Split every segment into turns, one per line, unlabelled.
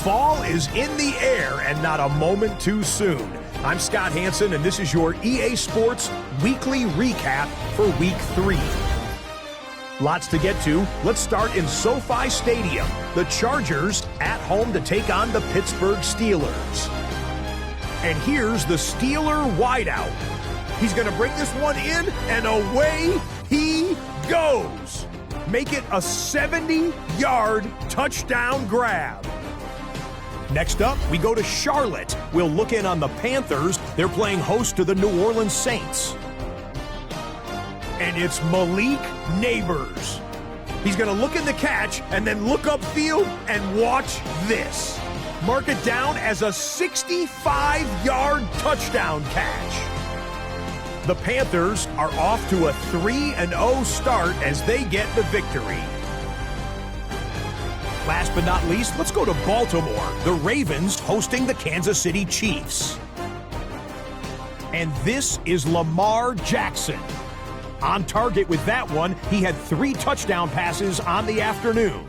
Fall is in the air and not a moment too soon. I'm Scott Hansen, and this is your EA Sports Weekly Recap for Week 3. Lots to get to. Let's start in SoFi Stadium. The Chargers at home to take on the Pittsburgh Steelers. And here's the Steeler wideout. He's going to break this one in, and away he goes. Make it a 70-yard touchdown grab. Next up, we go to Charlotte. We'll look in on the Panthers. They're playing host to the New Orleans Saints. And it's Malik Neighbors. He's going to look in the catch and then look upfield and watch this. Mark it down as a 65-yard touchdown catch. The Panthers are off to a 3-0 start as they get the victory. Last but not least, let's go to Baltimore. The Ravens hosting the Kansas City Chiefs. And this is Lamar Jackson. On target with that one, he had 3 touchdown passes on the afternoon.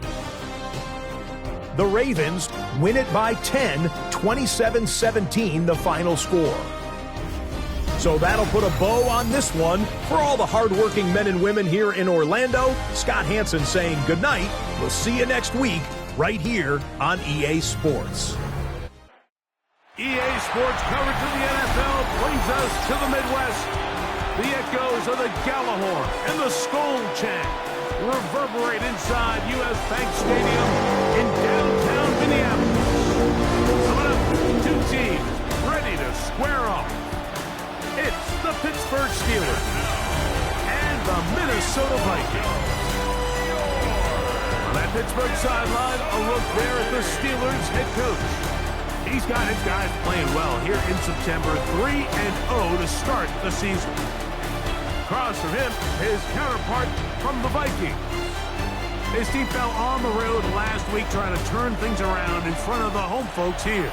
The Ravens win it by 10, 27-17 the final score. So that'll put a bow on this one. For all the hardworking men and women here in Orlando, Scott Hansen saying good night. We'll see you next week right here on EA Sports.
EA Sports coverage of the NFL brings us to the Midwest. The echoes of the Gallahorn and the Skull chant reverberate inside U.S. Bank Stadium in downtown Minneapolis. Coming up, 2 teams ready to square off. It's the Pittsburgh Steelers and the Minnesota Vikings. On that Pittsburgh sideline, a look there at the Steelers head coach. He's got his guys playing well here in September, 3-0 to start the season. Across from him, his counterpart from the Vikings. His team fell on the road last week trying to turn things around in front of the home folks here.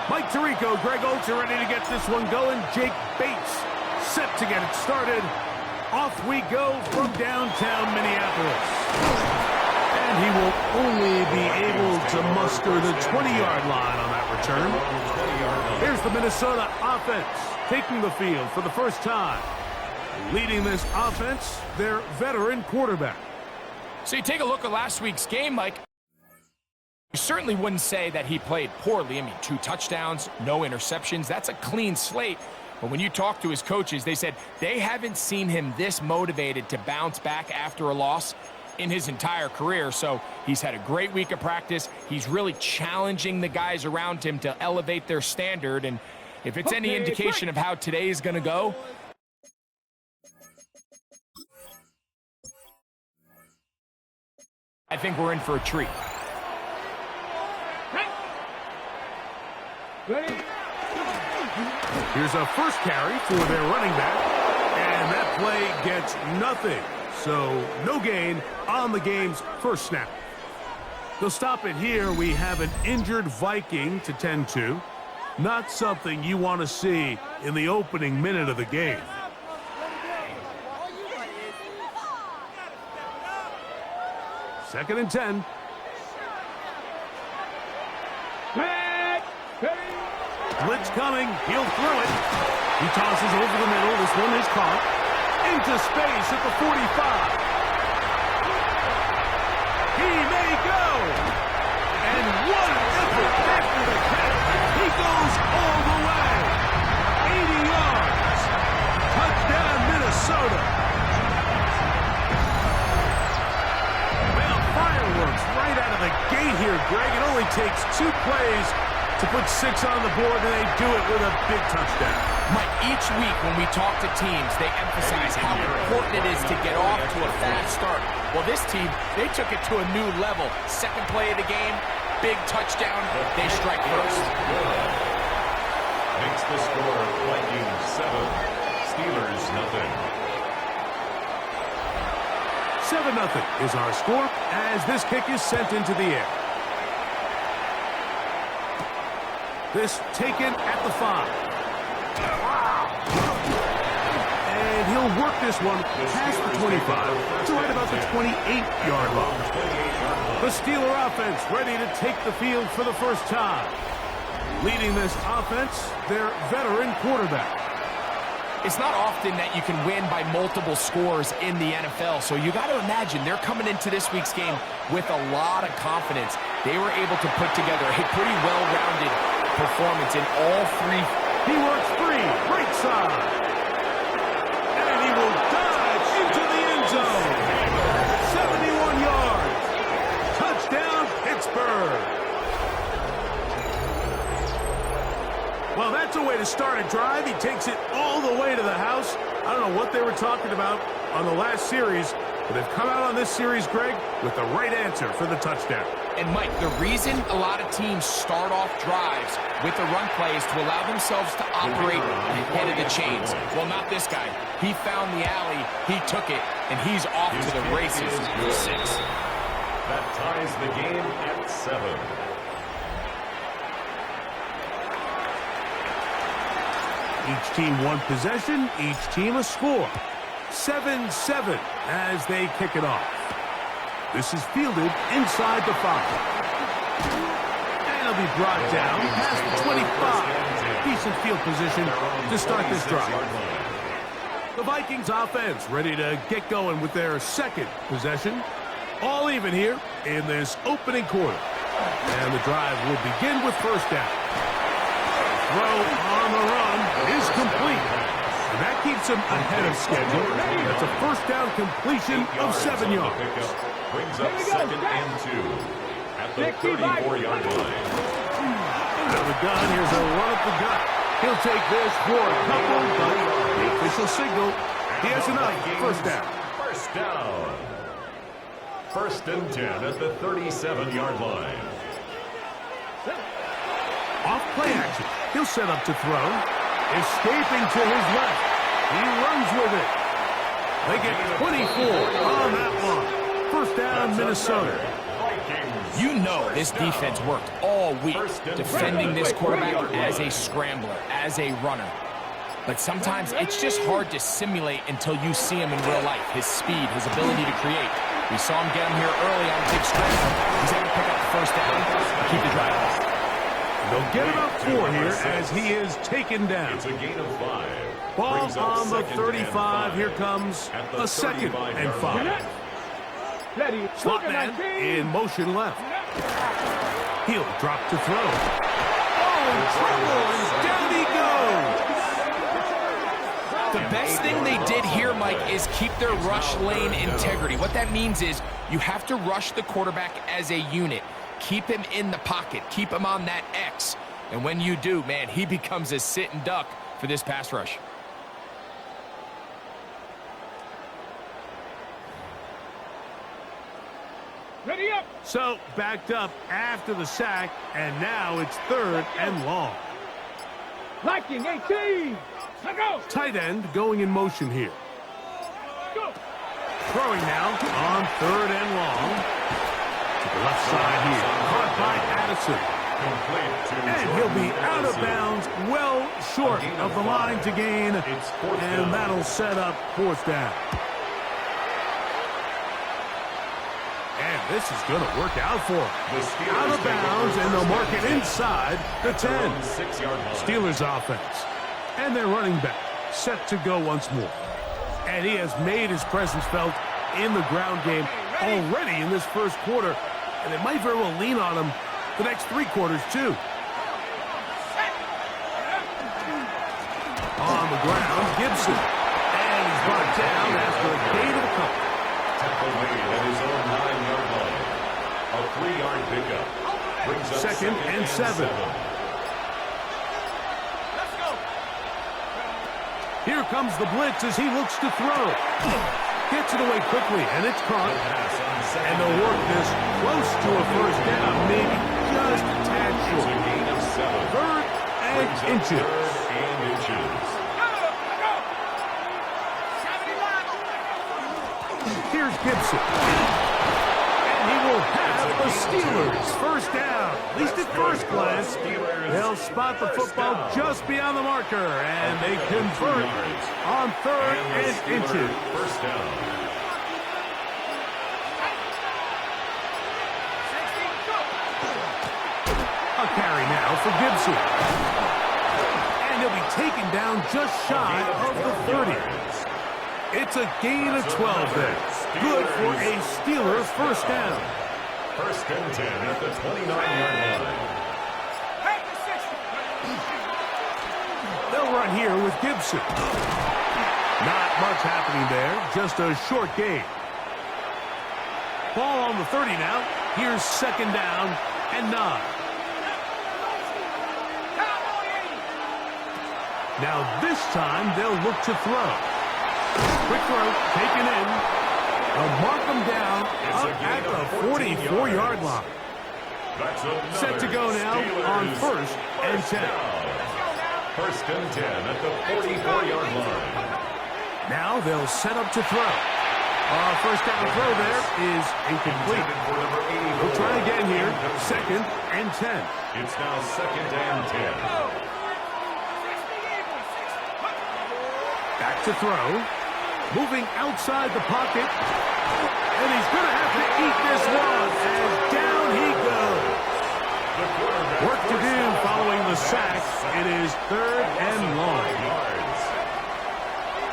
Mike Tirico, Greg Oates are ready to get this one going. Jake Bates set to get it started. Off we go from downtown Minneapolis. And he will only be able to muster the 20-yard line on that return. Here's the Minnesota offense taking the field for the first time. Leading this offense, their veteran quarterback.
So you take a look at last week's game, Mike. You certainly wouldn't say that he played poorly. I mean, 2 touchdowns, no interceptions. That's a clean slate. But when you talk to his coaches, they said they haven't seen him this motivated to bounce back after a loss in his entire career. So he's had a great week of practice. He's really challenging the guys around him to elevate their standard. And if it's any indication of how today is going to go, I think we're in for a treat.
Here's a first carry for their running back, and that play gets nothing. So no gain on the game's first snap. They'll stop it here. We have an injured Viking to tend to. Not something you want to see in the opening minute of the game. Second and 10. Blitz coming. He'll throw it. He tosses over the middle. This one is caught. Into space at the 45. He may go. And what an effort after the catch. He goes all the way. 80 yards. Touchdown, Minnesota. Well, fireworks right out of the gate here, Greg. It only takes 2 plays to put 6 on the board, and they do it with a big touchdown.
Mike, each week when we talk to teams, they emphasize how important it is to get off to a fast start. Well, this team, they took it to a new level. Second play of the game, big touchdown, they strike first.
Makes the score Vikings 7, Steelers nothing.
7-0 is our score as this kick is sent into the air. This taken at the 5. And he'll work this one past the 25 to right about the 28-yard line. The Steeler offense ready to take the field for the first time. Leading this offense, their veteran quarterback.
It's not often that you can win by multiple scores in the NFL, so you got to imagine they're coming into this week's game with a lot of confidence. They were able to put together a pretty well-rounded performance in all three.
He works free, right side. And he will dive into the end zone. 71 yards. Touchdown, Pittsburgh. Well, that's a way to start a drive. He takes it all the way to the house. I don't know what they were talking about on the last series, but they've come out on this series, Greg, with the right answer for the touchdown.
And, Mike, the reason a lot of teams start off drives with the run play is to allow themselves to operate ahead of the chains. Well, not this guy. He found the alley, he took it, and he's off to the races for 6.
That ties the game at 7.
Each team one possession, each team a score. 7-7 as they kick it off. This is fielded inside the 5. And it'll be brought down past the 25. Decent field position to start this drive. The Vikings offense ready to get going with their second possession. All even here in this opening quarter. And the drive will begin with first down. Throw on the run is complete. And that keeps him ahead of schedule. That's a first down completion of 7 yards.
Brings up 2nd and 2 at the 34-yard line.
Out of the gun, here's a run up the gut. He'll take this for a couple, but the official signal, he has enough. First down.
First down. 1st and 10 at the 37-yard line.
Off play action. He'll set up to throw. Escaping to his left. He runs with it. They get 24 on that one. First down, Minnesota.
You know this defense worked all week defending this quarterback as a scrambler, as a runner. But sometimes it's just hard to simulate until you see him in real life. His speed, his ability to create. We saw him get him here early on a big scramble. He's able to pick up the first down. Keep the drive off.
They'll get about 4 here as he is taken down.
It's a gain of 5.
Ball on the 35. Here comes a 2nd and 5. Slot man in motion left. He'll drop to throw. Oh, trouble, and down he goes.
The best thing they did here, Mike, is keep their rush lane integrity. What that means is you have to rush the quarterback as a unit. Keep him in the pocket. Keep him on that X. And when you do, man, he becomes a sitting duck for this pass rush.
Ready up.
So, backed up after the sack, and now it's 3rd and long.
Viking 18. Let's go.
Tight end going in motion here.
Go.
Throwing now on 3rd and long. To the left side here. Caught by Addison. And he'll be out of bounds, well short of the line to gain. And that'll set up 4th down. And this is going to work out for him. Out of bounds, and they'll mark it inside the 10. Steelers offense. And their running back set to go once more. And he has made his presence felt in the ground game already in this first quarter. And it might very well lean on him the next 3 quarters, too. On the ground, Gibson. And he's brought down after a gain of a couple.
Tackle made at his own 9-yard line. A 3-yard pickup. Brings up
2nd and 7.
Let's go.
Here comes the blitz as he looks to throw. Gets it away quickly, and it's caught. And they'll work this close to a first down, maybe just a tad short. 3rd and inches. Here's Gibson. And he will have the Steelers first down. At least at first glance, they'll spot the football just beyond the marker, and they convert on 3rd and inches.
First down.
A carry now for Gibson. And he'll be taken down just shy of the 30. It's a gain of 12 there. Good for a Steeler first down.
First and 10 at the 29-yard line.
They'll run here with Gibson. Not much happening there, just a short gain. Ball on the 30 now. Here's second down and 9. Now this time they'll look to throw. Quick throw, taken in. They'll mark them down up at the 44-yard line. Set to go now on 1st and 10.
First and 10 at the 44-yard line.
Now they'll set up to throw. First down throw there is incomplete. We'll try again here. 2nd and 10.
It's now 2nd and 10.
Back to throw. Moving outside the pocket. And he's going to have to eat this one as down he goes. Work to do following the sack. It is 3rd and long.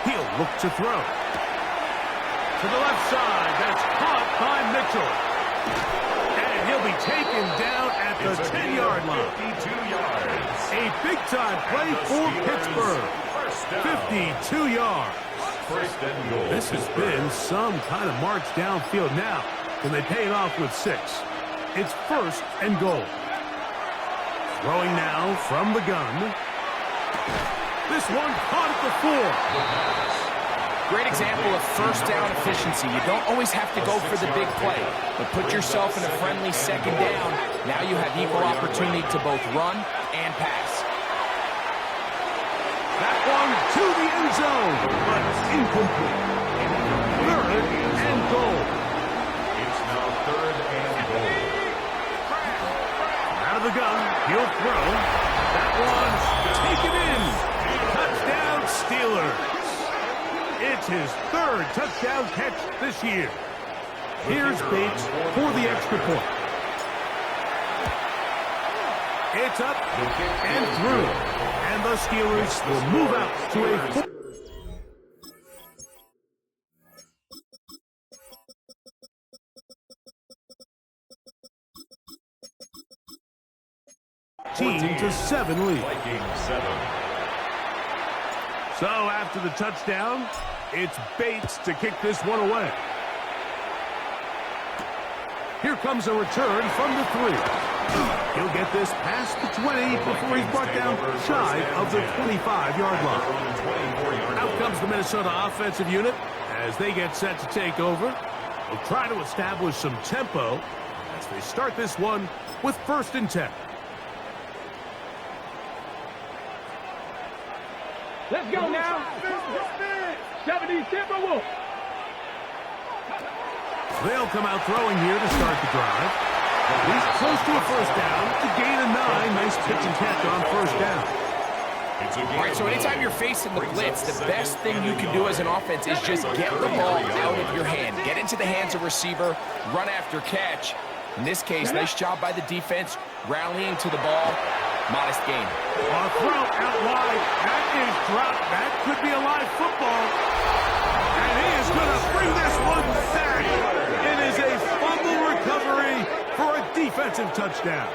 He'll look to throw. To the left side. That's caught by Mitchell. And he'll be taken down at the 10-yard line.
52 yards.
A big-time play for Pittsburgh. 52 yards.
First and goal.
This has been some kind of march downfield now. Can they pay it off with 6? It's 1st and goal. Throwing now from the gun. This one caught at the 4.
Great example of first down efficiency. You don't always have to go for the big play, but put yourself in a friendly second down. Now you have equal opportunity to both run and pass.
That one to the end zone, but incomplete. 3rd and goal.
It's now 3rd and goal.
Out of the gun, he'll throw. That one's taken in. Touchdown Steelers. It's his 3rd touchdown catch this year. Here's Bates for the extra point. It's up and through. And the Steelers will move out to a 14-7 lead.
Vikings 7.
So after the touchdown, it's Bates to kick this one away. Here comes a return from the 3. He'll get this past the 20 before he's brought down shy of the 25-yard line. Out comes the Minnesota offensive unit as they get set to take over. They'll try to establish some tempo as they start this one with 1st and 10.
Let's go now. 70 Timberwolves.
They'll come out throwing here to start the drive. He's close to a first down to gain a 9. Nice pitch and catch on first down.
All right, so anytime you're facing the blitz, the best thing you can do as an offense is just get the ball out of your hand. Get into the hands of receiver, run after catch. In this case, nice job by the defense, rallying to the ball. Modest gain.
A throw out wide. That is dropped. That could be a live football. And he is going to bring this one back. It is a fumble recovery for a defensive touchdown.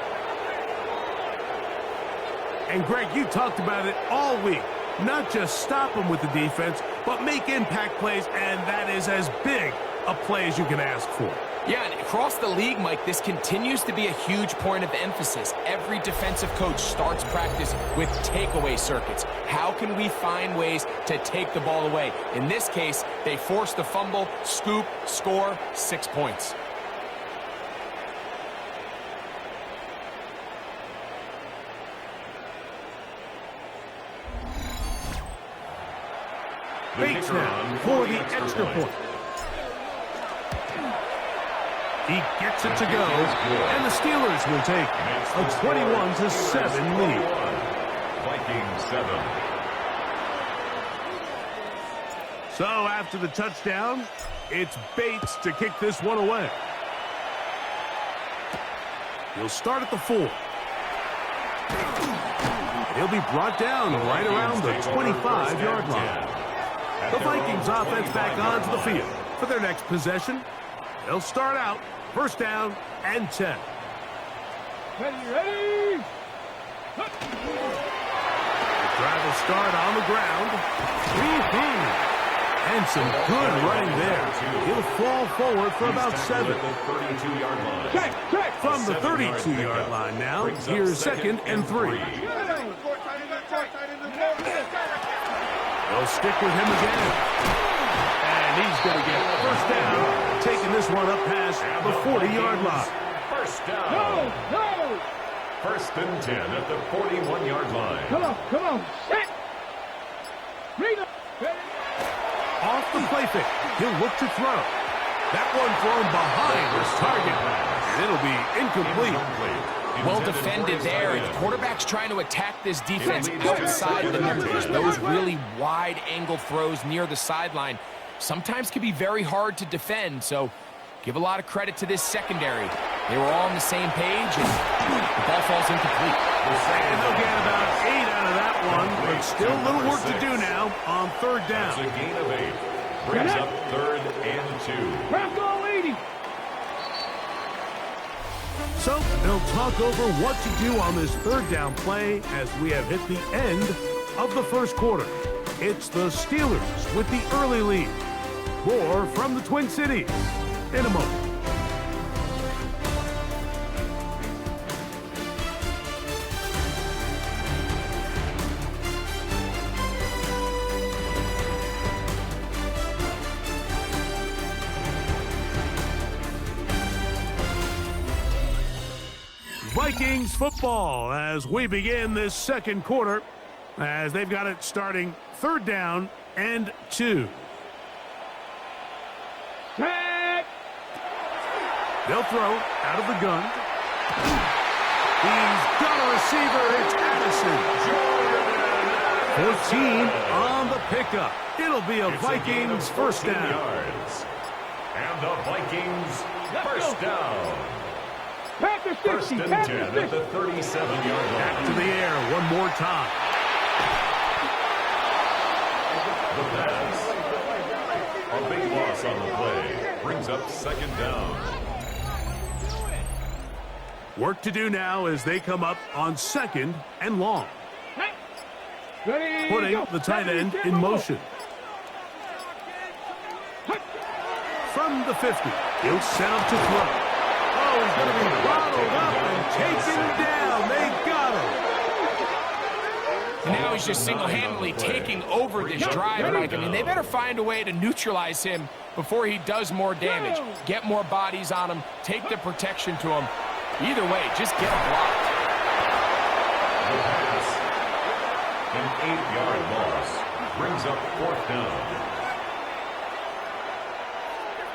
And Greg, you talked about it all week. Not just stop them with the defense, but make impact plays, and that is as big a play as you can ask for.
Yeah, and across the league, Mike, this continues to be a huge point of emphasis. Every defensive coach starts practice with takeaway circuits. How can we find ways to take the ball away? In this case, they forced the fumble, scoop, score, 6 points.
Bates now for the extra point. He gets it to go, and the Steelers will take a 21-7 lead.
Vikings 7.
So after the touchdown, it's Bates to kick this one away. He'll start at the 4. He'll be brought down right around the 25-yard line. The Vikings offense back onto the field for their next possession. They'll start out first down and 10.
Ready.
The drive will start on the ground. And some good running there. He'll fall forward for about 7.
Check.
From the 32-yard line now, here's second and 3. They'll stick with him again. And he's going to get first down, taking this one up past the 40-yard line.
First down.
No.
First and 10 at the 41-yard line.
Come on. Set. Read it.
Off the play fake, he'll look to throw. That one thrown behind his target, and it'll be incomplete.
Well defended there. The quarterback's trying to attack this defense outside the numbers. Those really wide-angle throws near the sideline sometimes can be very hard to defend, so give a lot of credit to this secondary. They were all on the same page, and the ball falls incomplete.
And they'll get about 8 out of that one, but still a little work to do now on third down.
That's a gain of 8. Brings up third and 2.
Bronco 80.
So they'll talk over what to do on this third down play as we have hit the end of the first quarter. It's the Steelers with the early lead. More from the Twin Cities in a moment. Vikings football as we begin this second quarter, as they've got it starting third down and 2.
Check.
They'll throw out of the gun. He's got a receiver. It's Addison. 14 on the pickup. It'll be a Vikings first down.
Yards. And the Vikings first down.
Packers 60.
First and 10 at the 37-yard line.
Back to the air one more time.
The pass. A big loss on the play. Brings up second down.
Work to do now as they come up on second and long.
Ready.
Putting the tight end in motion. From the 50, he'll set up to throw. Oh, he's going to be bottled up and taken down. They got him.
And now he's just single-handedly taking over this drive, Mike. I mean, they better find a way to neutralize him before he does more damage. Get more bodies on him. Take the protection to him. Either way, just get him blocked.
The pass. An 8-yard loss. Brings up fourth down.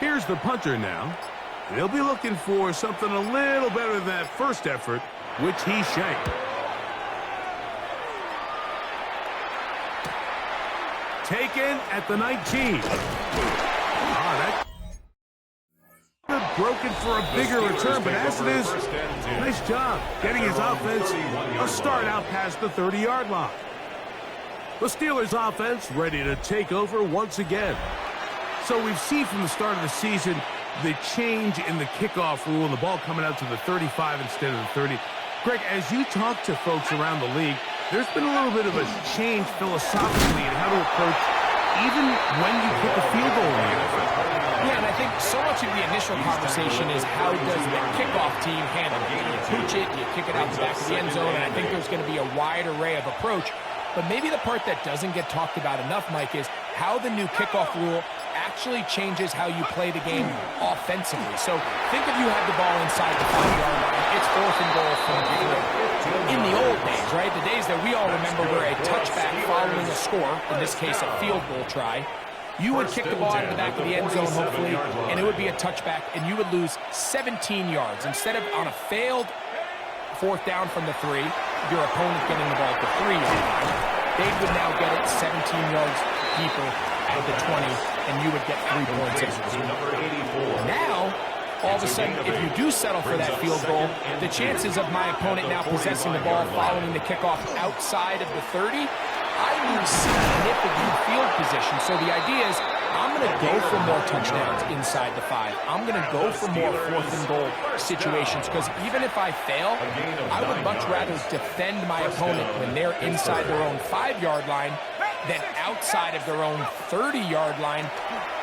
Here's the punter now. They'll be looking for something a little better than that first effort, which he shanked. Taken at the 19. That broken for a bigger return, but as it is, nice job getting his offense a start out past the 30-yard line. The Steelers offense ready to take over once again. So we've seen from the start of the season the change in the kickoff rule and the ball coming out to the 35 instead of the 30. Greg, as you talk to folks around the league, there's been a little bit of a change philosophically in how to approach even when you kick a field goal in the NFL.
Yeah, and I think so much of the initial conversation is how does the kickoff team handle it? Do you pooch it? Do you kick it out the back of the end zone? And I think there's going to be a wide array of approach. But maybe the part that doesn't get talked about enough, Mike, is how the new kickoff rule actually changes how you play the game offensively. So think if you had the ball inside the 5-yard line, it's 4th and goal from the 3. In the old days, right, the days that we all remember were a touchback following a score, in this case a field goal try, You would kick the ball out of the back of the end zone, hopefully, and it would be a touchback, and you would lose 17 yards. Instead of on a failed fourth down from the 3, your opponent getting the ball at the 3-yard line, they would now get it 17 yards deeper at the 20, and you would get 3 points as a result. Now, all of a sudden, if you do settle for that field goal, the chances of my opponent now possessing the ball following the kickoff outside of the 30, I lose significant field position. So the idea is I'm going to go for more touchdowns inside the 5. I'm going to go for more fourth and goal situations because even if I fail, I would much rather defend my opponent when they're inside their own 5-yard line than outside of their own 30-yard line,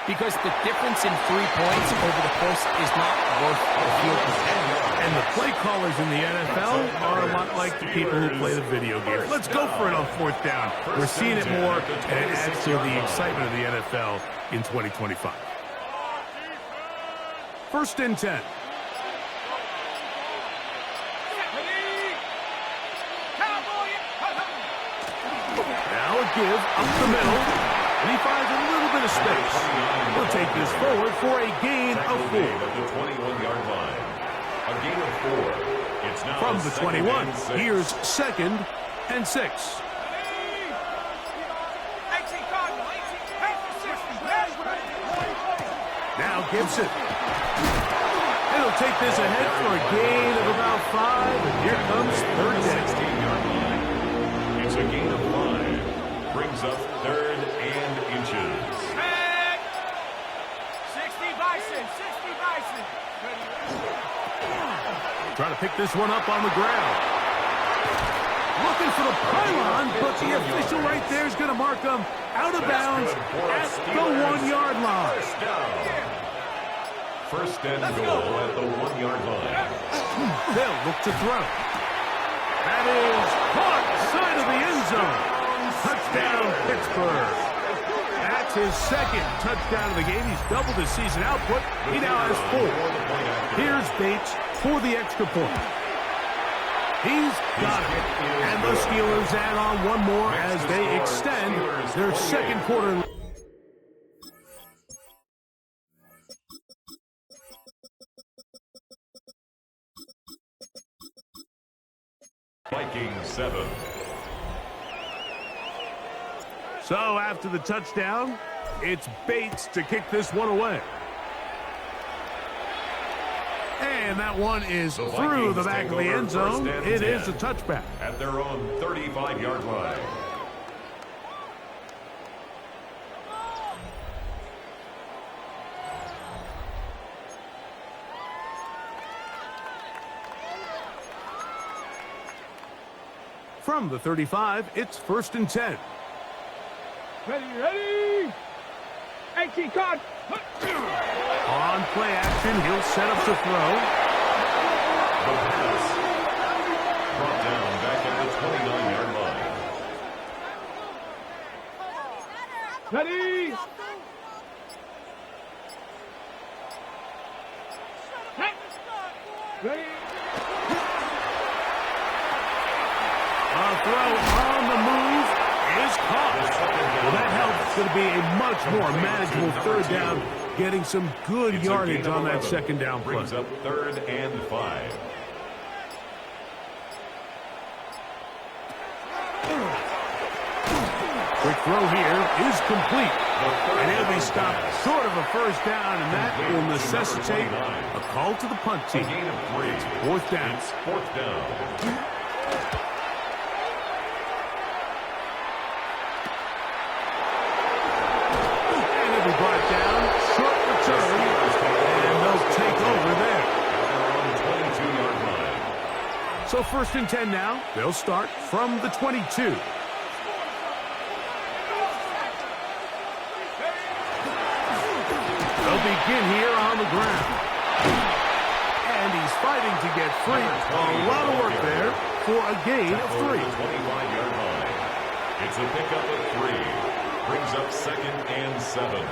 because the difference in 3 points over the course is not worth the field position.
And the play callers in the NFL are a lot like the people who play the video game. Let's go for it on fourth down. We're seeing it more, and it adds to the excitement of the NFL in 2025. 1st and 10. Now a give up the middle, and he finds a little bit of space. He'll take this forward for a gain of 4.
At the 21-yard line. A gain of 4. It's now
From the 21,
2nd and 6.
here's 2nd and 6. Now Gibson. And he'll take this ahead for a gain of about 5, and here comes 3rd down.
16-yard line. It's a gain of 5. Brings up 3rd and inches.
60 Bison, 60 Bison.
Trying to pick this one up on the ground. Looking for the pylon, but the official right there is going to mark him out of bounds at the 1-yard line.
First and goal at the 1-yard line.
They'll look to throw. That is caught side of the end zone. Touchdown, Pittsburgh. That's his 2nd touchdown of the game. He's doubled his season output. He now has 4. Here's Bates for the extra point. He's got it. And the Steelers add on one more as they extend their 2nd quarter.
Vikings 7.
So after the touchdown, it's Bates to kick this one away. And that one is through the back of the end zone. It is a touchback.
At their own 35-yard line.
From the 35, it's 1st and 10.
Ready. 18 card.
On play action, he'll set up to throw.
The pass. Brought down back at the 29-yard line.
Ready. Ready.
A throw on the move is caught. Well, that helps. It's going to be a much more manageable 3rd down, getting some good yardage on that 2nd down play.
Brings up 3rd and 5.
Quick throw here is complete. And he'll be stopped short of a 1st down, and that will necessitate a call to the punt
A
team.
gain of 3.
It's 4th down.
It's 4th down.
Brought down, short return, and they'll take over there.
On the 22-yard line.
So 1st and 10 now. They'll start from the 22. They'll begin here on the ground. And he's fighting to get free. A lot of work there for a gain of 3.
25-yard line. It's a pickup of 3. Brings up 2nd and 7.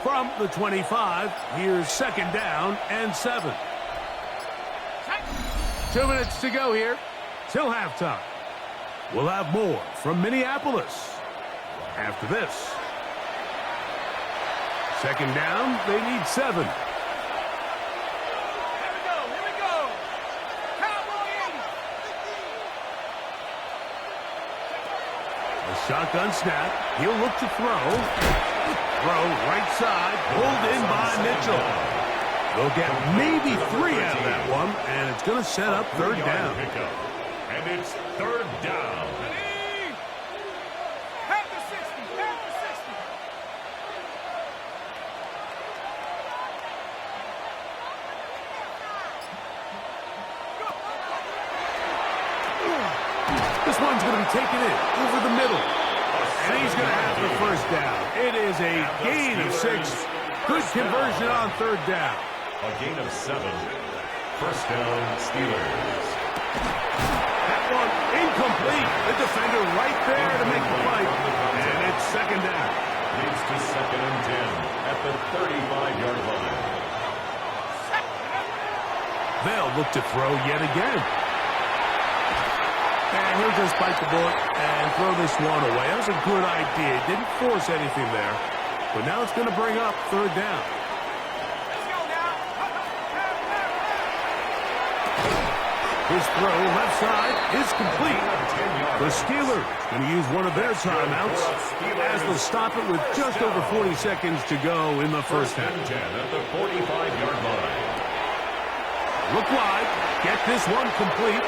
From the 25, here's 2nd down and 7. 2 minutes to go here till halftime. We'll have more from Minneapolis after this. Second down, they need 7. Shotgun snap. He'll look to throw. Throw right side. Pulled in by Mitchell. They'll get maybe 3 out of that one, and it's going to set up third down.
And it's third down.
This one's going to be taken in over the middle. And he's going to have the first down. It is a gain of 6. Good conversion on third down.
A gain of 7. First down, Steelers.
That one incomplete. The defender right there to make the fight. And it's second down.
Leads to second and 10 at the 35-yard line.
They'll look to throw yet again. And he'll just bite the bullet and throw this one away. That was a good idea. Didn't force anything there. But now it's going to bring up third down. His throw left side is complete. The Steelers going to use one of their timeouts as they'll stop it with just over 40 seconds to go in the first half.
At the 45-yard line.
Look wide. Get this one complete.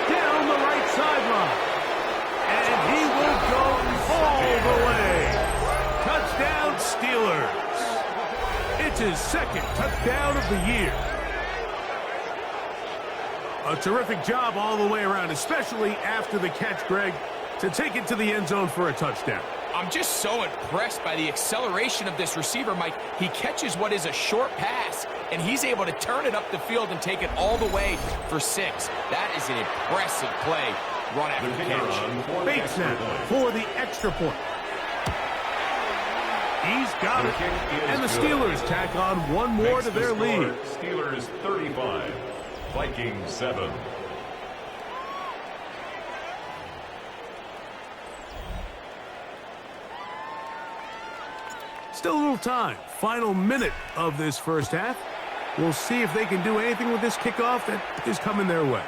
Down the right sideline. And he will go all the way. Touchdown, Steelers. It's his second touchdown of the year. A terrific job all the way around, especially after the catch, Greg, to take it to the end zone for a touchdown.
I'm just so impressed by the acceleration of this receiver, Mike. He catches what is a short pass, and he's able to turn it up the field and take it all the way for 6. That is an impressive play run after the catch.
Bates now for the extra point. He's got it. And the Steelers tack on one more to their lead.
Steelers 35, Vikings 7.
Still a little time. Final minute of this first half. We'll see if they can do anything with this kickoff that is coming their way.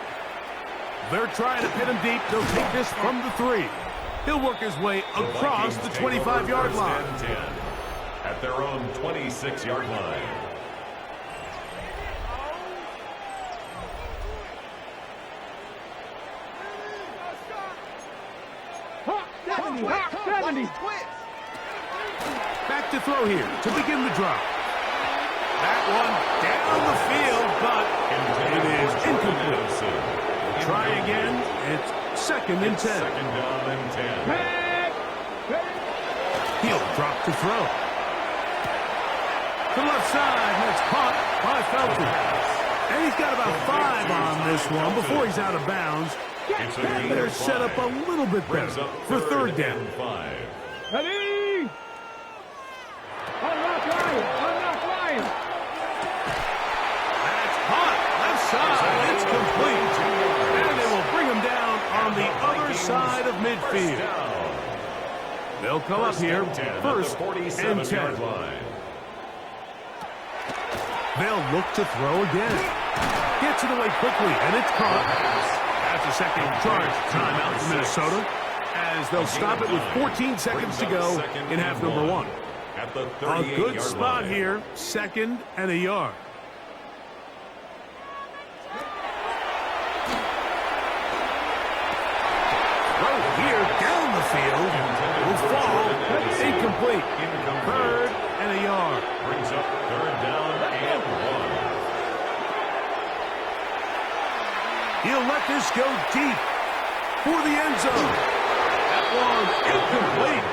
They're trying to pin him deep. They'll take this from the 3. He'll work his way across the 25-yard line.
At their own 26-yard line.
Hawk 70.
Back to throw here to begin the drive. That one down the field, but it is incomplete. We'll try again. It's second and 10.
Second down and 10.
He'll drop to throw. To the left side, and it's caught by Felton. And he's got about 5 on this one before he's out of bounds. And they're set up a little bit better for third down.
5.
Ready? Unlock line.
That's caught. Left side. It's complete. And they will bring him down on the other side of midfield. They'll come up here first and 10. They'll look to throw again. Gets it away quickly, and it's caught. That's a second charge timeout for Minnesota, as they'll stop it with 14 seconds to go in half number 1. A good spot here, second and a yard. Throw here down the field will fall incomplete. Third and a yard.
Brings up third down and 1.
He'll let this go deep for the end zone. That one incomplete.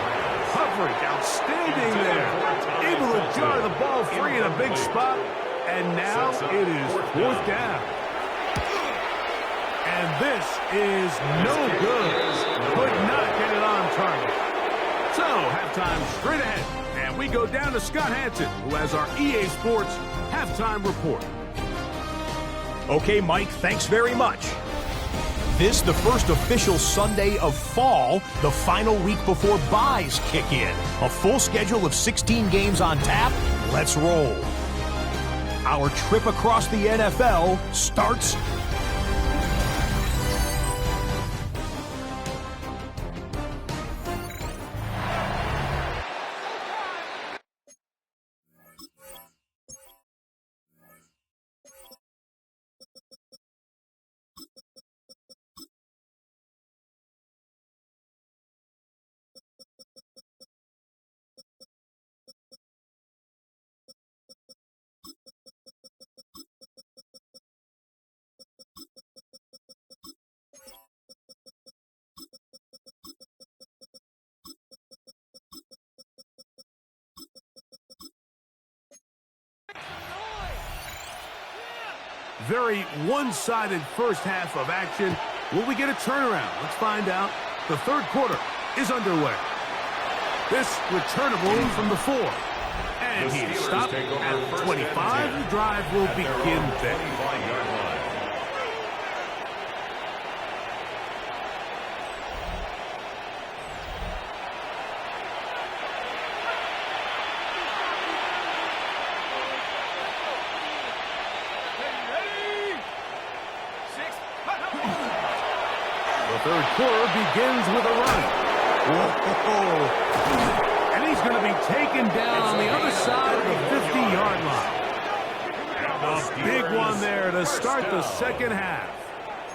Coverage outstanding there. Able to jar the ball free in a big spot. And now it is fourth down. And this is no good. Could not get it on target. So, halftime straight ahead. And we go down to Scott Hanson, who has our EA Sports halftime report.
Okay, Mike, thanks very much. This, the first official Sunday of fall, the final week before byes kick in. A full schedule of 16 games on tap. Let's roll. Our trip across the NFL starts
Very one-sided first half of action. Will we get a turnaround? Let's find out. The third quarter is underway. This returnable from the 4. And he is stopped at 25. The drive will begin there. The third quarter begins with a run. Whoa. And he's going to be taken down on the other side of the 50-yard line. A big one there to start the second half.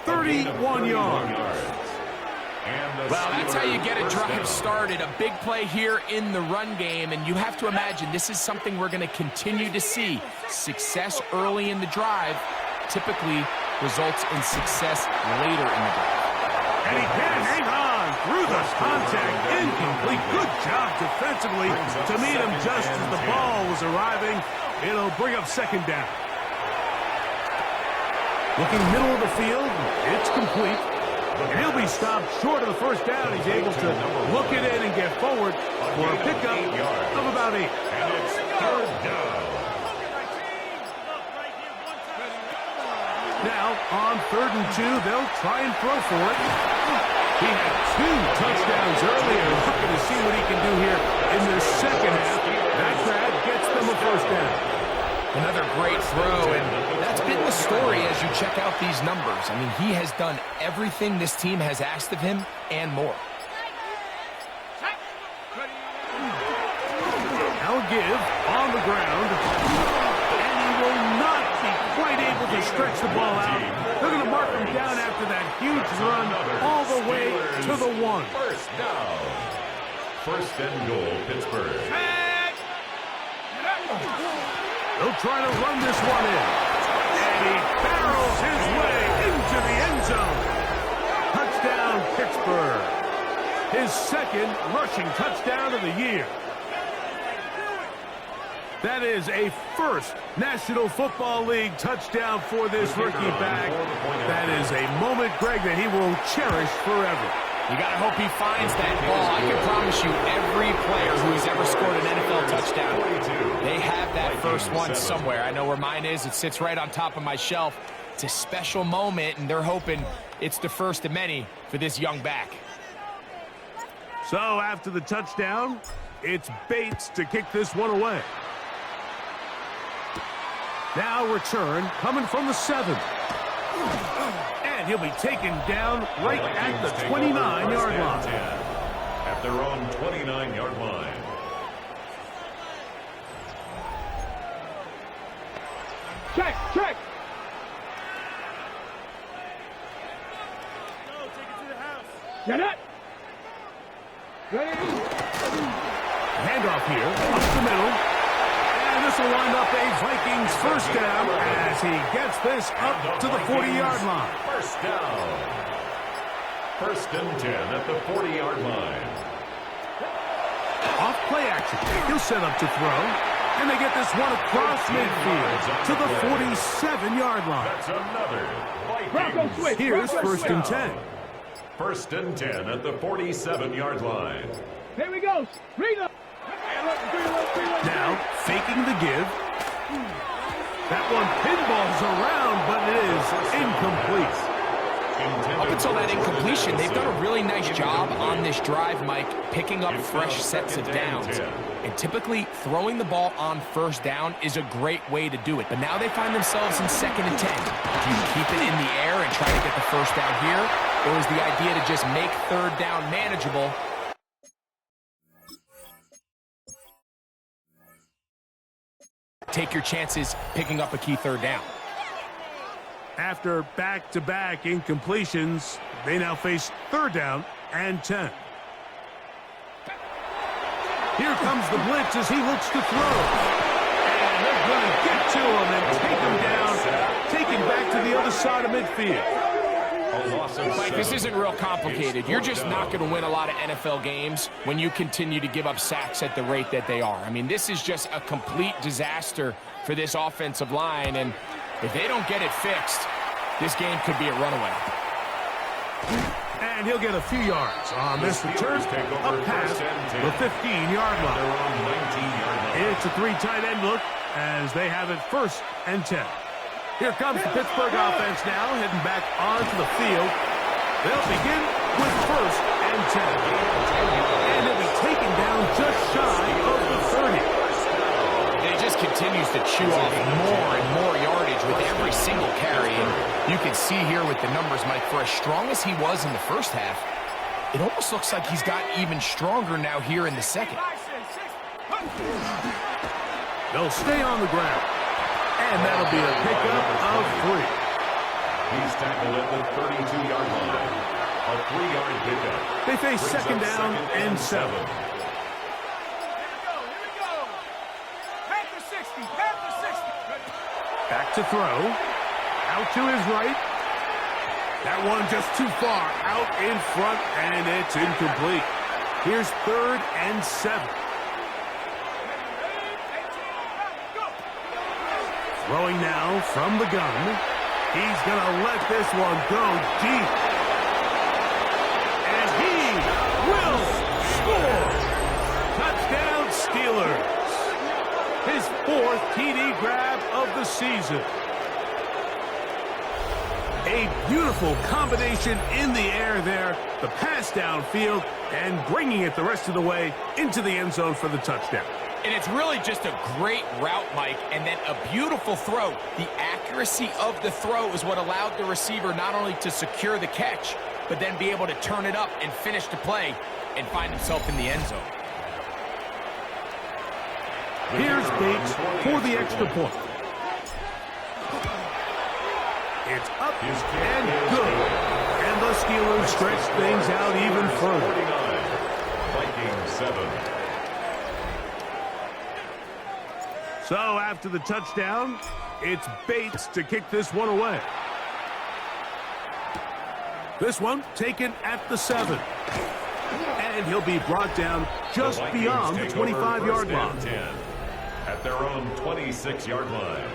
31 yards.
Well, that's how you get a drive started. A big play here in the run game, and you have to imagine this is something we're going to continue to see. Success early in the drive typically results in success later in the drive.
And he can hang on through the contact. Incomplete. Good job defensively to meet him just as the ball was arriving. It'll bring up second down. Looking middle of the field, it's complete. And he'll be stopped short of the first down. He's able to look it in and get forward for a pickup of about 8.
And it's third down.
Now, on 3rd and 2, they'll try and throw for it. He had 2 touchdowns earlier. Looking to see what he can do here in the second half. That grab gets them a first down.
Another great throw, and that's been the story as you check out these numbers. I mean, he has done everything this team has asked of him and more.
Now give on the ground. And he will not be quite able to stretch the ball out. They're going to mark him down after that huge run all the way to the 1.
First down. First and goal, Pittsburgh.
They'll try to run this one in. And he barrels his way into the end zone. Touchdown, Pittsburgh. His second rushing touchdown of the year. That is a first National Football League touchdown for this rookie back. That is a moment, Greg, that he will cherish forever.
You got to hope he finds that ball. I can promise you every player who has ever scored an NFL touchdown, they have that first one somewhere. I know where mine is. It sits right on top of my shelf. It's a special moment, and they're hoping it's the first of many for this young back.
So after the touchdown, it's Bates to kick this one away. Now return coming from the 7. And he'll be taken down right at the 29-yard line.
At their own 29-yard line.
Check.
Go, take it to the house.
Get it. Ready?
Handoff here, up the middle. And this will wind up a Vikings first down as he gets this up to the 40-yard line.
First down. First and 10 at the 40-yard line.
Off play action. He'll set up to throw. And they get this one across midfield to the 47-yard line.
That's another
Bronco
Vikings.
switch.
Here's
Bronco
first and 10.
First and 10 at the 47-yard line.
Here we go. Read up.
Now, faking the give. That one pinballs around, but it is incomplete.
Up until that incompletion, they've done a really nice job on this drive, Mike, picking up fresh sets of downs. And typically, throwing the ball on first down is a great way to do it. But now they find themselves in 2nd and 10. Do you keep it in the air and try to get the first down here? Or is the idea to just make 3rd down manageable? Take your chances picking up a key 3rd down.
After back-to-back incompletions, they now face 3rd down and 10. Here comes the blitz as he looks to throw. And they're going to get to him and take him down, take him back to the other side of midfield.
Mike, this isn't real complicated. You're just not going to win a lot of NFL games when you continue to give up sacks at the rate that they are. I mean, this is just a complete disaster for this offensive line, and if they don't get it fixed, this game could be a runaway.
And he'll get a few yards on this return up past the 15-yard line. It's a 3 tight end look as they have it 1st and 10. Here comes the Pittsburgh offense now, heading back onto the field. They'll begin with 1st and 10. And he'll be taken down just shy of the 30.
And he just continues to chew off more and more yardage with every single carry. And you can see here with the numbers, Mike, for as strong as he was in the first half, it almost looks like he's got even stronger now here in the second.
They'll stay on the ground. And that'll be a pickup of 3.
He's tackled at the 32-yard line. A 3-yard pickup.
They face 2nd down and 7.
Here we go. Back to 60.
Back to throw. Out to his right. That one just too far. Out in front, and it's incomplete. Here's 3rd and 7. Throwing now from the gun. He's going to let this one go deep. And he will score. Touchdown Steelers. His 4th TD grab of the season. A beautiful combination in the air there. The pass downfield and bringing it the rest of the way into the end zone for the touchdown.
And it's really just a great route, Mike, and then a beautiful throw. The accuracy of the throw is what allowed the receiver not only to secure the catch, but then be able to turn it up and finish the play and find himself in the end zone.
Here's Bates for the extra point. It's up and good. And the Steelers stretch things out even further.
Vikings 7.
So after the touchdown, it's Bates to kick this one away. This one taken at the 7. And he'll be brought down just beyond the 25-yard line.
10 at their own 26-yard line.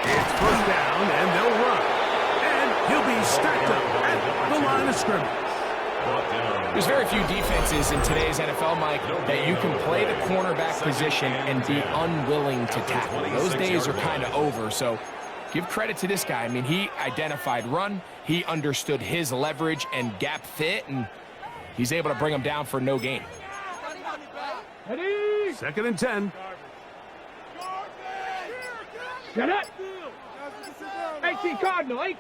It's 1st down, and they'll run. And he'll be stacked up at the line of scrimmage.
There's very few defenses in today's NFL, Mike, that you can play the cornerback position and be unwilling to tackle. Those days are kind of over, so give credit to this guy. I mean, he identified run, he understood his leverage and gap fit, and he's able to bring him down for no gain.
2nd and 10.
Get it. 18 Cardinal, 8.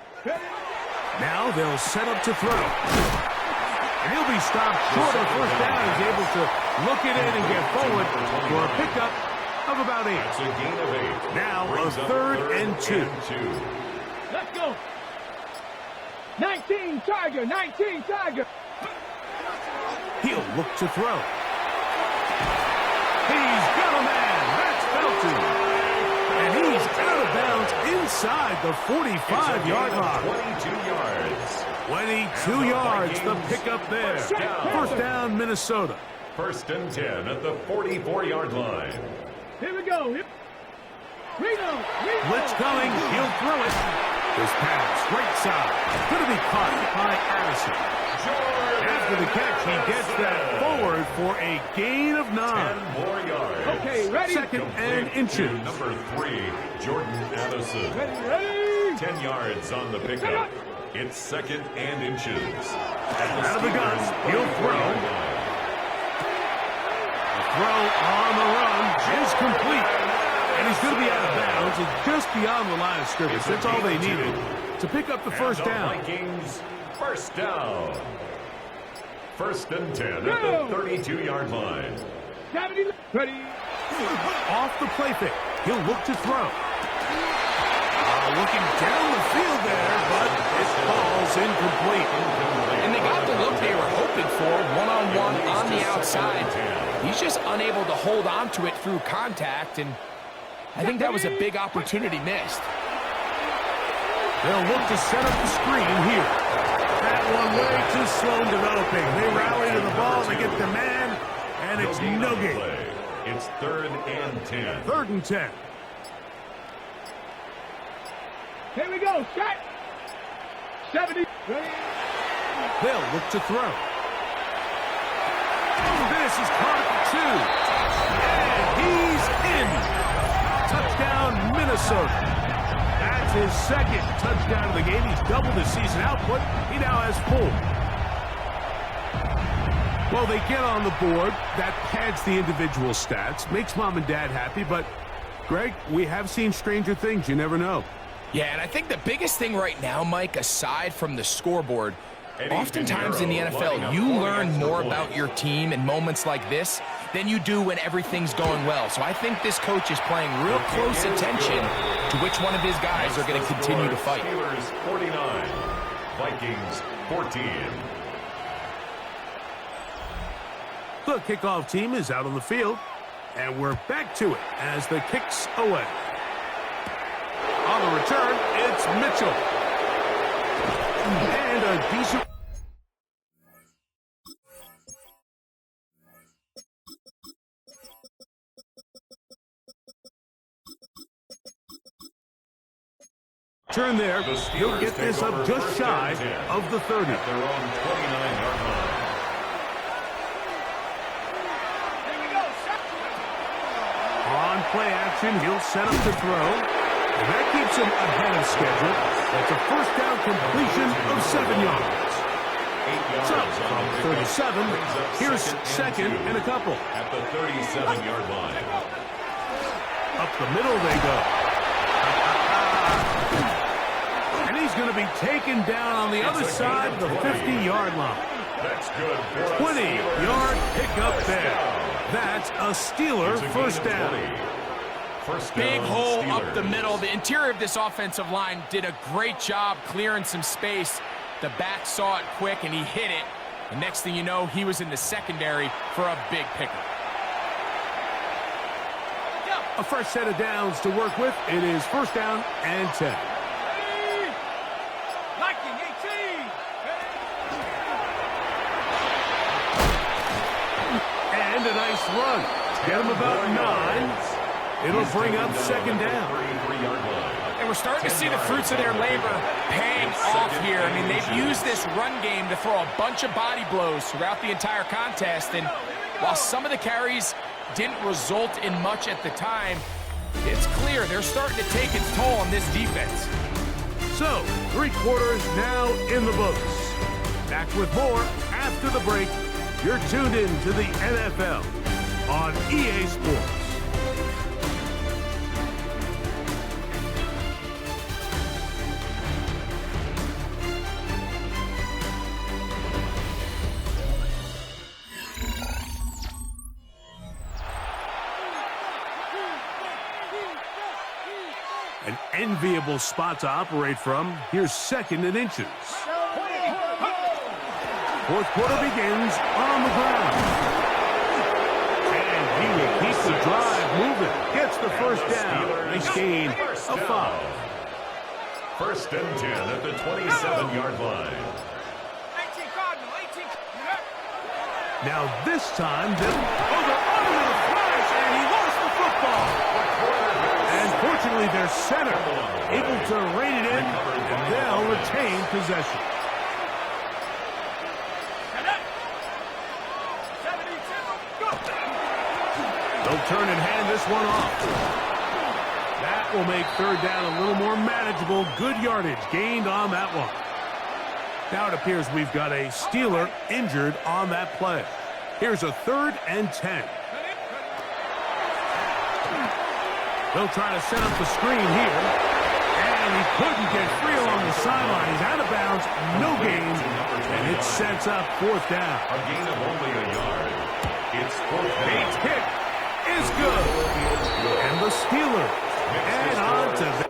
Now they'll set up to throw. And he'll be stopped short of 1st down. He's able to look it in and get forward for a pickup of about 8.
That's a gain of 8.
Now a 3rd and 2.
Let's go. 19 Tiger, 19 Tiger.
He'll look to throw. He's got a man. That's Felton. And he's out of bounds inside the 45-yard line.
22 yards.
22 yards, the pickup there. 1st down, Minnesota.
1st and 10 at the 44-yard line.
Here we go. Reno.
Blitz coming. He'll throw it. This pass, right side, going to be caught by Addison. After the catch, he gets that forward for a gain of 9.
10 more yards.
Okay, ready?
Second and inches.
Number 3, Jordan Addison.
Ready?
10 yards on the pickup. It's second and inches.
Out of the gun, he'll throw. The throw on the run is complete. And he's going to be out of bounds and just beyond the line of scrimmage. That's all they needed to pick up the first down.
Vikings, first down. First and 10 at the 32-yard line.
70, ready?
Off the play fake, he'll look to throw. Looking down the field there, but it falls incomplete.
And they got the look they were hoping for, one-on-one on the outside. He's just unable to hold on to it through contact, and I think that was a big opportunity missed.
They'll look to set up the screen here. That one way too slow in developing. They rally to the ball, they get the man, and it's no gain.
It's third and 10.
Third and 10.
Here we go, set. 70, ready?
They'll look to throw. This is caught at 2. And he's in. Touchdown, Minnesota. That's his second touchdown of the game. He's doubled his season output. He now has 4. Well, they get on the board. That pads the individual stats. Makes mom and dad happy. But, Greg, we have seen stranger things. You never know.
Yeah, and I think the biggest thing right now, Mike, aside from the scoreboard, oftentimes in the NFL, you learn more about your team in moments like this than you do when everything's going well. So I think this coach is paying real close attention to which one of his guys are going to continue to fight.
Steelers 49, Vikings 14.
The kickoff team is out on the field, and we're back to it as the kick's away. On the return, it's Mitchell. And a decent... Turn there, he'll get this up just shy of the 30.
At their own 29-yard line.
On play action, he'll set up to throw. And that keeps him ahead of schedule. That's a first down completion of 7 yards.
8 yards
So,
on
from
the pickup.
37,
Brings up
here's second and a couple.
At the 37-yard line.
Up the middle they go. And he's going to be taken down on the other side of the 50-yard line.
That's good for a
20-yard pickup there. That's a Steeler first down.
Big hole up the middle. The interior of this offensive line did a great job clearing some space. The back saw it quick, and he hit it. And next thing you know, he was in the secondary for a big pickup.
A fresh set of downs to work with. It is first down and 10.
Liking 18.
And a nice run. Get him about 9. It'll bring up second down.
And we're starting to see the fruits of their labor paying off here. I mean, they've used this run game to throw a bunch of body blows throughout the entire contest. And while some of the carries didn't result in much at the time, it's clear they're starting to take its toll on this defense.
So, 3 quarters now in the books. Back with more after the break. You're tuned in to the NFL on EA Sports. An enviable spot to operate from. Here's second and inches. Fourth quarter begins on the ground. And he will keep the drive moving. Gets the first down. Nice gain of 5.
First and 10 at the 27-yard line.
18 Cardinal, 18.
Now this time, they're under the flash, and he lost the football. And fortunately, their center able to rein it in, and retain possession. They'll turn and hand this one off. That will make third down a little more manageable. Good yardage gained on that one. Now it appears we've got a Steeler injured on that play. Here's a 3rd and 10. They'll try to set up the screen here. And he couldn't get free along the sideline. He's out of bounds, no gain, and it sets up 4th down.
A gain of only a yard. It's 4th down.
Bates' kick is good. And the Steelers add on to that.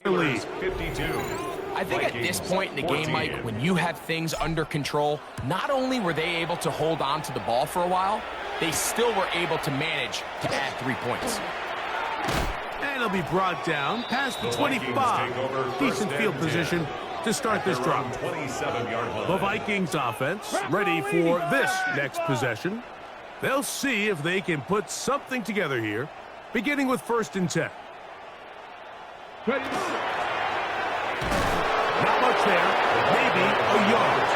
Steelers 52.
I think at this point in the game, Mike, when you have things under control, not only were they able to hold on to the ball for a while, they still were able to manage to add 3 points.
And it'll be brought down past the 25. Decent field position to start this drive. The Vikings offense ready for this next possession. They'll see if they can put something together here, beginning with 1st and 10. Not much there, maybe a yard.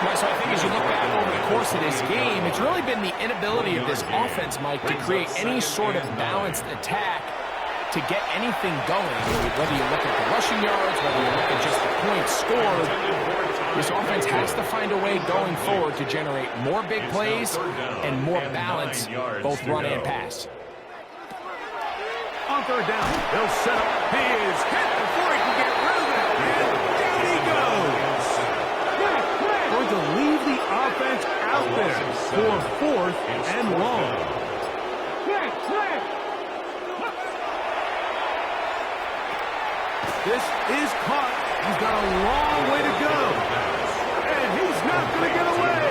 Right, so I think as you look back over the course of this game, it's really been the inability of this offense, Mike, to create any sort of balanced attack to get anything going. Whether you look at the rushing yards, whether you look at just the points scored, this offense has to find a way going forward to generate more big plays and more balance, both run and pass.
On 3rd down, they'll set up. He is hit before he can get rid of it. And down he goes. Going to leave the offense out there for 4th and long. This is caught. He's got a long way to go. And he's not going to get away.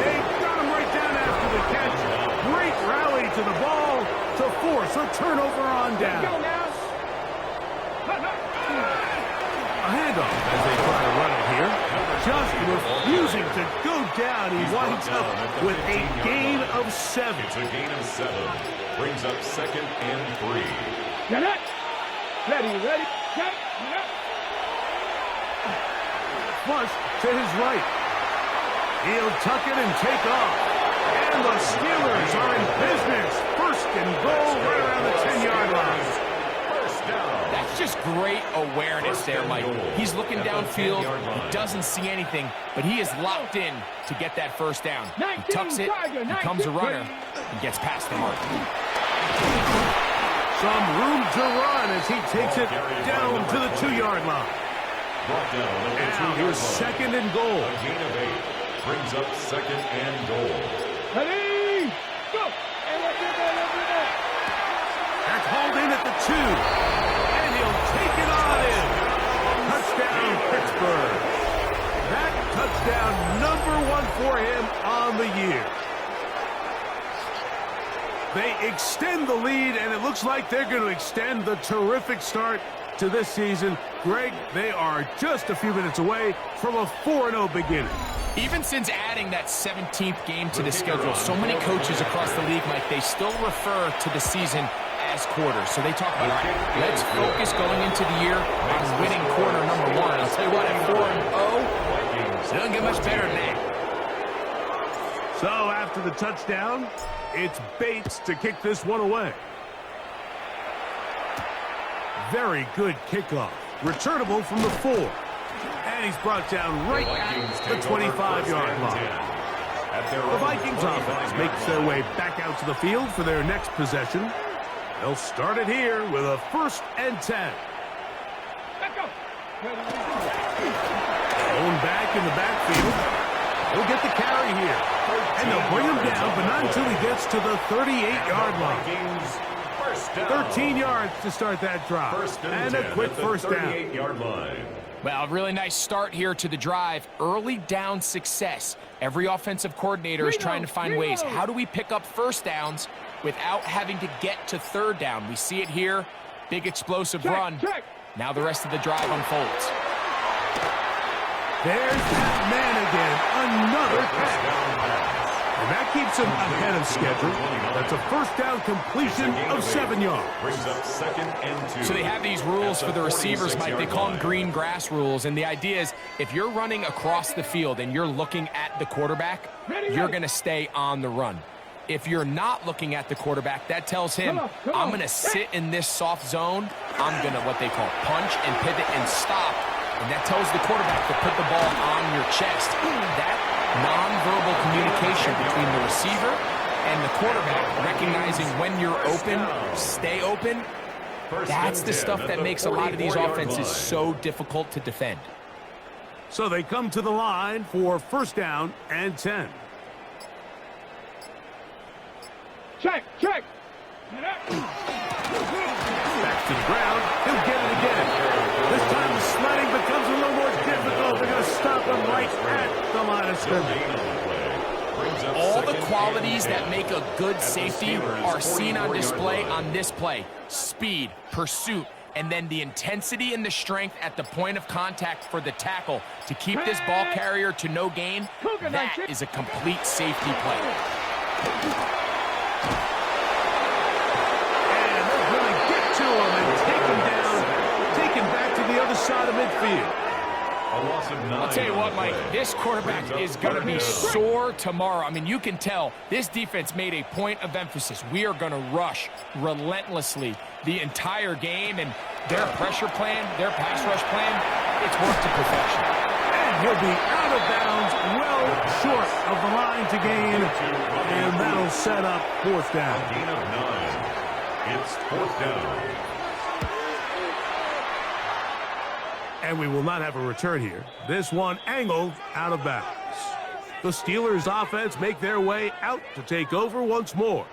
They got him right down after the catch. Great rally to the ball to force a turnover on down. A handoff as they try to run it here. Just refusing to go down. He winds up with a gain of 7.
It's a gain of 7. Brings up 2nd and 3.
Ready.
Flush to his right. He'll tuck it and take off. And the Steelers are in business. 1st and goal right around the 10-yard line.
First down.
That's just great awareness there, Mike. He's looking downfield. He doesn't see anything, but he is locked in to get that 1st down. He tucks it, becomes a runner, and gets past the mark.
Some room to run as he takes it down to the 2-yard line. Now here's 2nd and goal.
A gain of 8. Brings up 2nd and goal.
Ready, go!
That's hauled in at the 2. And he'll take it on in. Touchdown, Pittsburgh. That touchdown #1 for him on the year. They extend the lead, and it looks like they're going to extend the terrific start to this season. Greg, they are just a few minutes away from a 4-0 beginning.
Even since adding that 17th game to the schedule, so many coaches across the league, Mike, they still refer to the season as quarters. So they talk about, all right, let's focus going into the year on winning quarter #1. I'll tell you what, at 4-0, it doesn't get much better than that.
So after the touchdown, it's Bates to kick this one away. Very good kickoff. Returnable from the 4. And he's brought down right at the 25-yard line. The Vikings offense makes their way back out to the field for their next possession. They'll start it here with a 1st and 10. Going back in the backfield. He'll get the carry here. And they'll bring him down, but not until he gets to the 38-yard line. 13 yards to start that drive. And a quick 1st down.
38-yard line.
Well, a really nice start here to the drive. Early down success. Every offensive coordinator is trying to find ways. How do we pick up 1st downs without having to get to third down. We see it here. Big explosive run. Now the rest of the drive unfolds.
There's that man again. Another pass. And that keeps him ahead of schedule. That's a first down completion of 7 yards.
Brings up 2nd and 2.
So they have these rules for the receivers, Mike. They call them green grass rules. And the idea is if you're running across the field and you're looking at the quarterback, you're going to stay on the run. If you're not looking at the quarterback, that tells him, I'm going to sit in this soft zone. I'm going to what they call punch and pivot and stop. And that tells the quarterback to put the ball on your chest. That nonverbal communication between the receiver and the quarterback, recognizing when you're open, stay open, that's the stuff that makes a lot of these offenses so difficult to defend.
So they come to the line for first down and 10.
Check.
Back to the ground. He'll get it again. This time the sledding becomes a little more difficult. They're going to stop him right at the line of scrimmage.
All the qualities that make a good safety are seen on display on this play. Speed, pursuit, and then the intensity and the strength at the point of contact for the tackle to keep this ball carrier to no gain. That is a complete safety play.
And they're going to get to him and take him down, take him back to the other side of midfield.
I'll tell you what, Mike, this quarterback is going to be sore tomorrow. I mean, you can tell this defense made a point of emphasis. We are going to rush relentlessly the entire game, and their pressure plan, their pass rush plan, it's worked to perfection.
And he'll be out of bounds, well short of the line to gain, and that'll set up fourth down.
Gain of 9. It's fourth down.
And we will not have a return here. This one angled out of bounds. The Steelers offense make their way out to take over once more.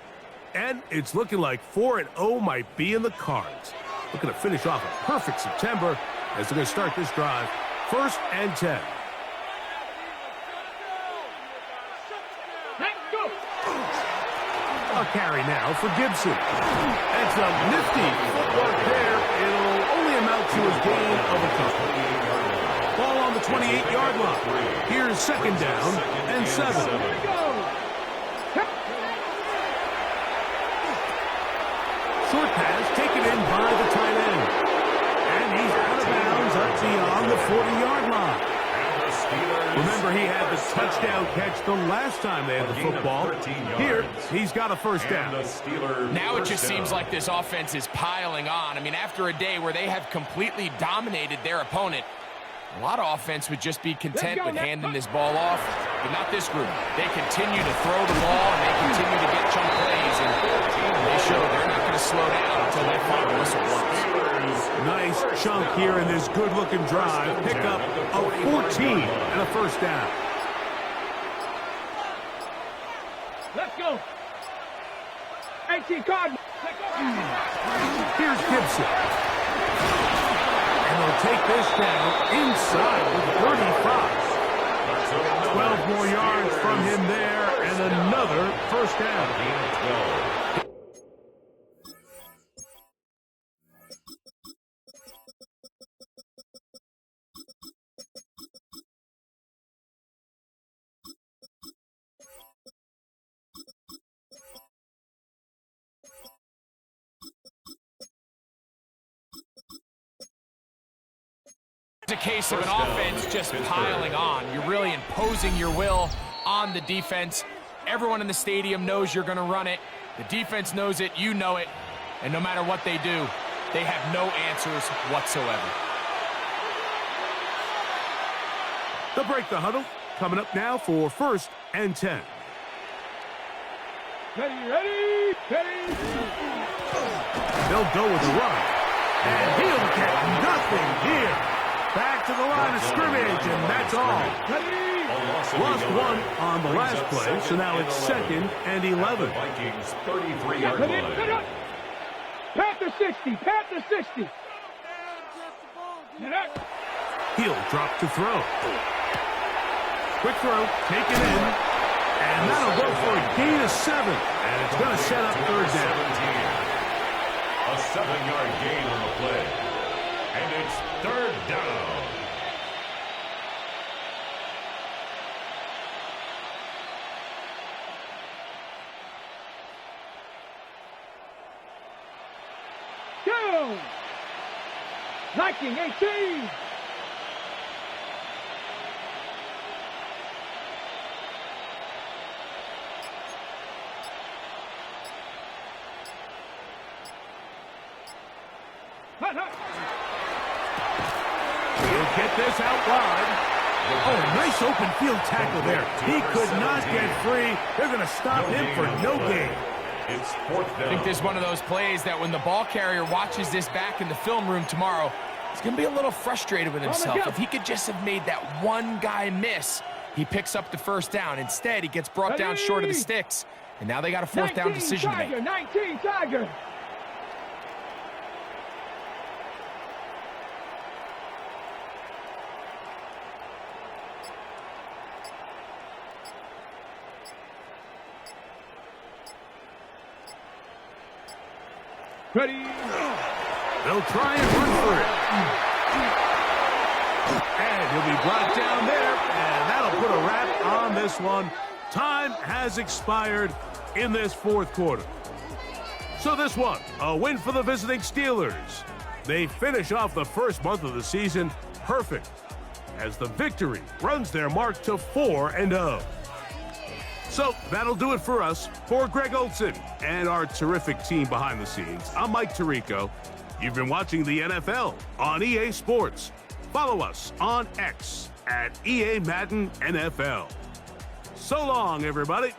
And it's looking like 4-0 might be in the cards. Looking to finish off a perfect September as they're going to start this drive. First and 10. A carry now for Gibson. And some nifty footwork there. It'll only amount to a gain of a couple. Ball on the 28-yard line. Here's second down and 7. Short pass taken in by the tight end. And he's out of bounds up beyond the 40-yard line. Remember, he had the touchdown catch the last time they had the football. Here, he's got a first down.
Now it just seems like this offense is piling on. I mean, after a day where they have completely dominated their opponent, a lot of offense would just be content with handing this ball off, but not this group. They continue to throw the ball, and they continue to get chunk plays, and they show they're not going to slow down until that final whistle blows.
Nice chunk here in this good-looking drive. Pick up of 14 and a first down.
Let's go. 18 card.
Here's Gibson. And they'll take this down inside the 35. 12 more yards from him there, and another first down.
It's a case of an offense just piling on. You're really imposing your will on the defense. Everyone in the stadium knows you're going to run it. The defense knows it, you know it. And no matter what they do, they have no answers whatsoever.
They'll break the huddle. Coming up now for first and 10.
Ready.
They'll go with the run. And he'll get nothing here. Back to the line of scrimmage, and that's all. Lost one on the last play, so now it's second and 11.
Vikings 33-yard line.
Panther 60.
He'll drop to throw. Quick throw, taken in. And that'll go for a gain of 7. And it's going to set up third down.
A 7-yard gain on the play. And it's third down.
Go! Viking 18.
He'll get this out wide. Oh, nice open field tackle there. He could not get free. They're going to stop him for no gain.
It's fourth down.
I think this is one of those plays that when the ball carrier watches this back in the film room tomorrow, he's going to be a little frustrated with himself. If he could just have made that one guy miss, he picks up the first down. Instead, he gets brought down short of the sticks. And now they got a fourth down decision to make.
19 Tiger. Ready.
They'll try and run for it. And he'll be brought down there, and that'll put a wrap on this one. Time has expired in this fourth quarter. So this one, a win for the visiting Steelers. They finish off the first month of the season perfect as the victory runs their mark to 4-0. So that'll do it for us. For Greg Olson and our terrific team behind the scenes, I'm Mike Tirico. You've been watching the NFL on EA Sports. Follow us on X at EA Madden NFL. So long, everybody.